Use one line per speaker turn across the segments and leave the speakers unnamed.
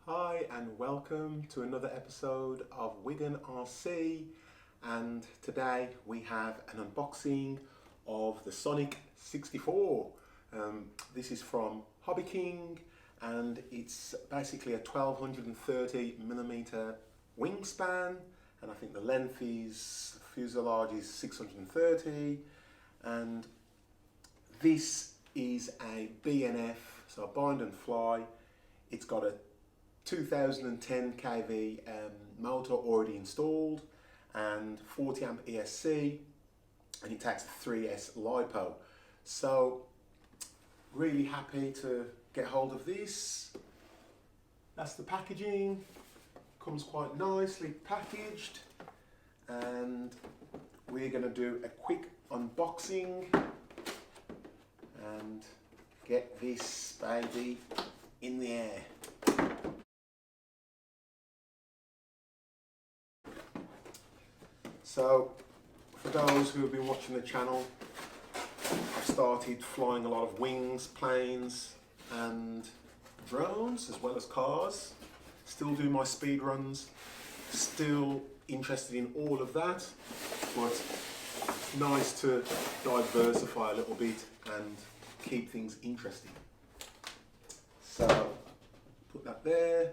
Hi and welcome to another episode of Wigan RC, and today we have an unboxing of the Sonic 64. This is from Hobby King and it's basically a 1230mm wingspan, and I think the length is, fuselage is 630, and this is a BNF, so bind and fly. It's got a 2010 kV motor already installed and 40 amp ESC, and it takes a 3S Lipo. So really happy to get hold of this. That's the packaging, comes quite nicely packaged, and we're going to do a quick unboxing and get this baby in the air. So, for those who have been watching the channel, I've started flying a lot of wings, planes and drones, as well as cars. Still do my speed runs, still interested in all of that, but nice to diversify a little bit and keep things interesting. So, put that there.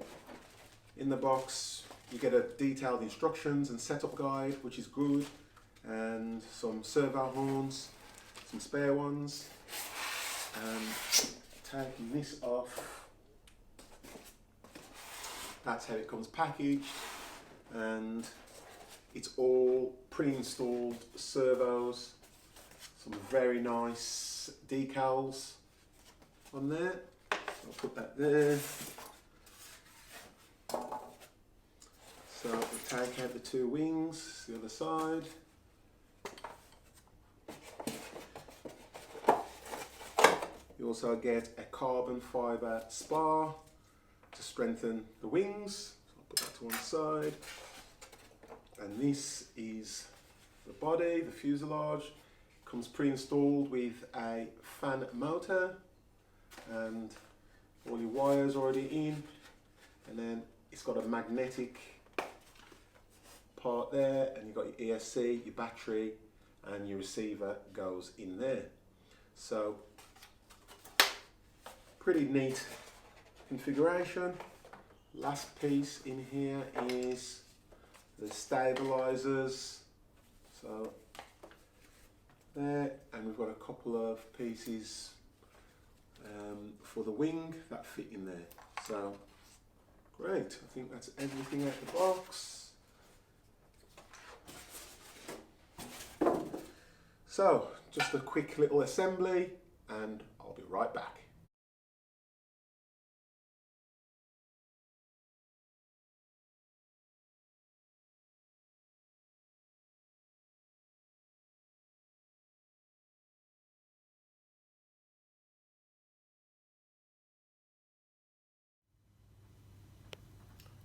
In the box, you get a detailed instructions and setup guide, which is good, and some servo horns, some spare ones. Taking this off, that's how it comes packaged, and it's all pre-installed servos, some very nice decals on there. I'll put that there. So we'll take out the two wings, the other side. You also get a carbon fibre spar to strengthen the wings. So I'll put that to one side. And this is the body, the fuselage. Comes pre-installed with a fan motor and all your wires already in. And then it's got a magnetic part there, and you've got your ESC, your battery, and your receiver goes in there. So pretty neat configuration. Last piece in here is the stabilizers. So there, and we've got a couple of pieces for the wing that fit in there. So great, I think that's everything out the box. So, just a quick little assembly and I'll be right back.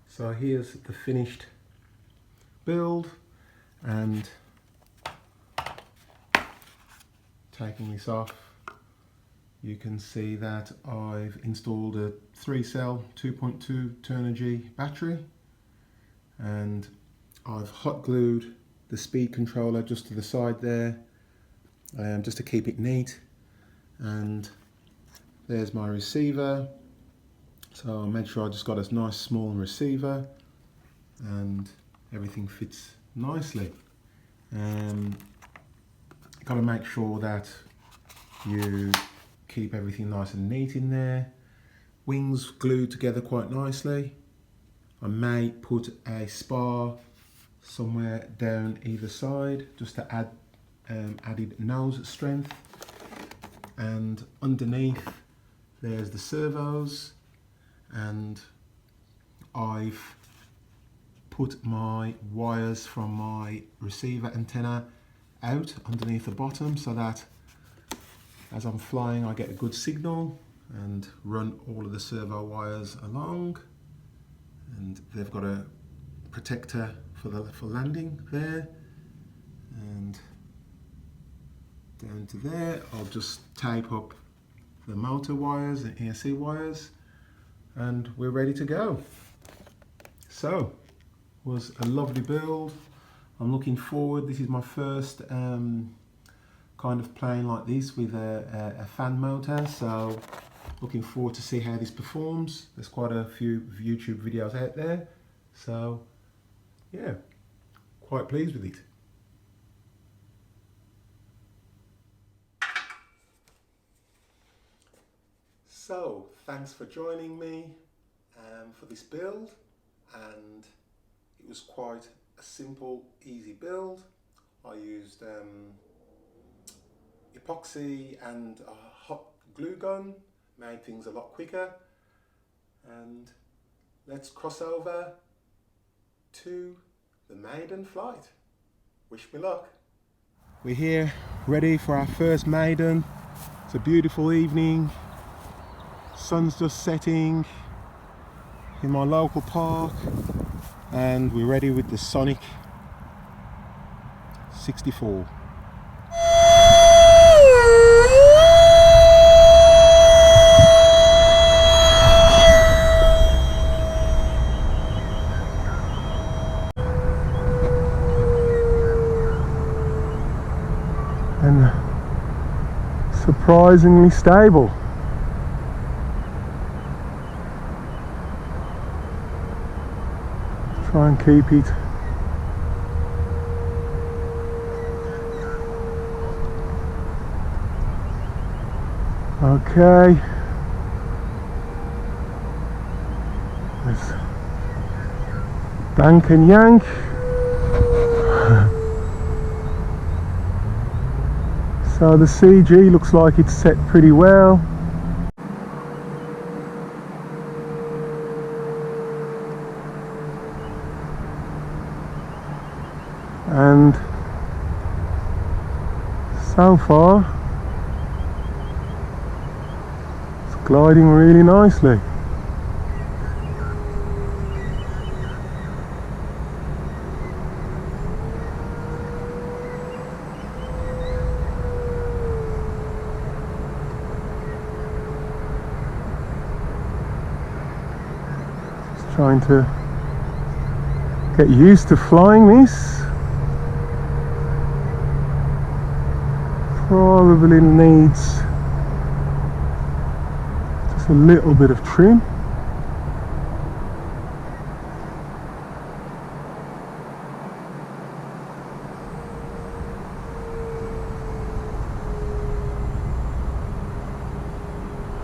So here's the finished build, and taking this off, you can see that I've installed a 3-cell 2.2 Turnigy battery, and I've hot glued the speed controller just to the side there, just to keep it neat. And there's my receiver. So I made sure I just got a nice small receiver and everything fits nicely. Got to make sure that you keep everything nice and neat in there. Wings glued together quite nicely. I may put a spar somewhere down either side just to add added nose strength. And underneath there's the servos, and I've put my wires from my receiver antenna out underneath the bottom so that as I'm flying I get a good signal, and run all of the servo wires along, and they've got a protector for landing there, and down to there I'll just tape up the motor wires and ESC wires, and we're ready to go. So, was a lovely build. I'm looking forward. This is my first kind of plane like this with a fan motor, so looking forward to see how this performs. There's quite a few YouTube videos out there, so yeah, quite pleased with it. So thanks for joining me for this build, and it was quite a simple, easy build. I used epoxy and a hot glue gun, made things a lot quicker. And let's cross over to the Maiden flight. Wish me luck. We're here ready for our first Maiden. It's a beautiful evening. Sun's just setting in my local park, and we're ready with the Sonic 64. And surprisingly stable. Try and keep it okay. Let's bank and yank. So the CG looks like it's set pretty well. And so far it's gliding really nicely. Just trying to get used to flying this. Probably needs just a little bit of trim.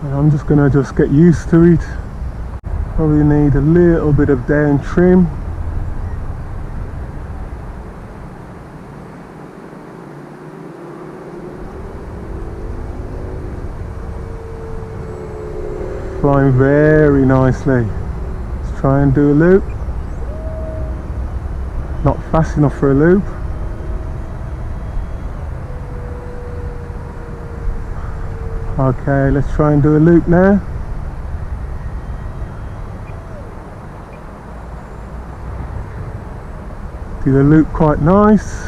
And I'm just going to get used to it. Probably need a little bit of down trim. Flying very nicely. Let's try and do a loop. Not fast enough for a loop. Okay, let's try and do a loop now. Did a loop quite nice.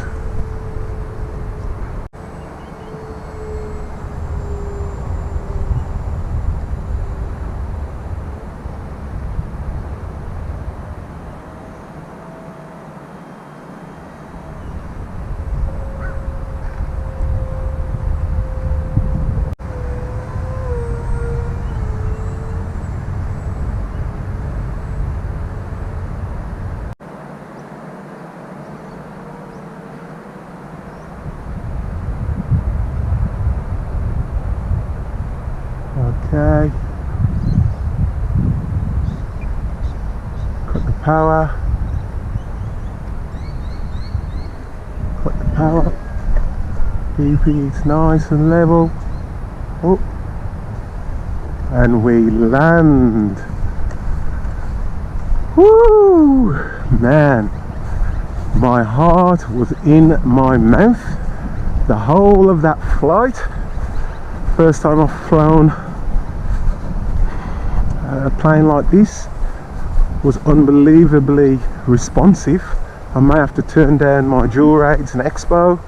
Okay, cut the power, keep it nice and level. Oh, and we land. Woo! Man, my heart was in my mouth the whole of that flight. First time I've flown a plane like this. Was unbelievably responsive. I may have to turn down my dual rates and expo,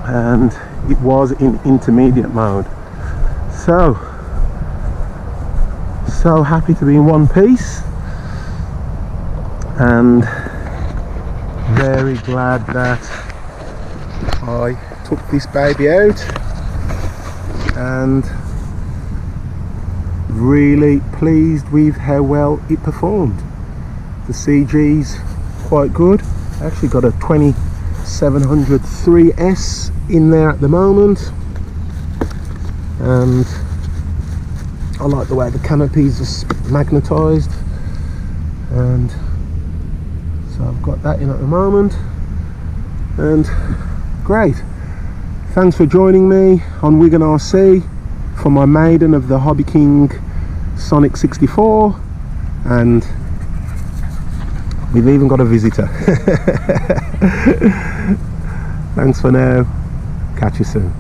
and it was in intermediate mode. So so happy to be in one piece, and very glad that I took this baby out, and really pleased with how well it performed. The CG's quite good. I actually got a 2700 3S in there at the moment, and I like the way the canopies are magnetised, and so I've got that in at the moment. And great, thanks for joining me on Wigan RC for my maiden of the Hobby King Sonic 64, and we've even got a visitor. Thanks for now, catch you soon.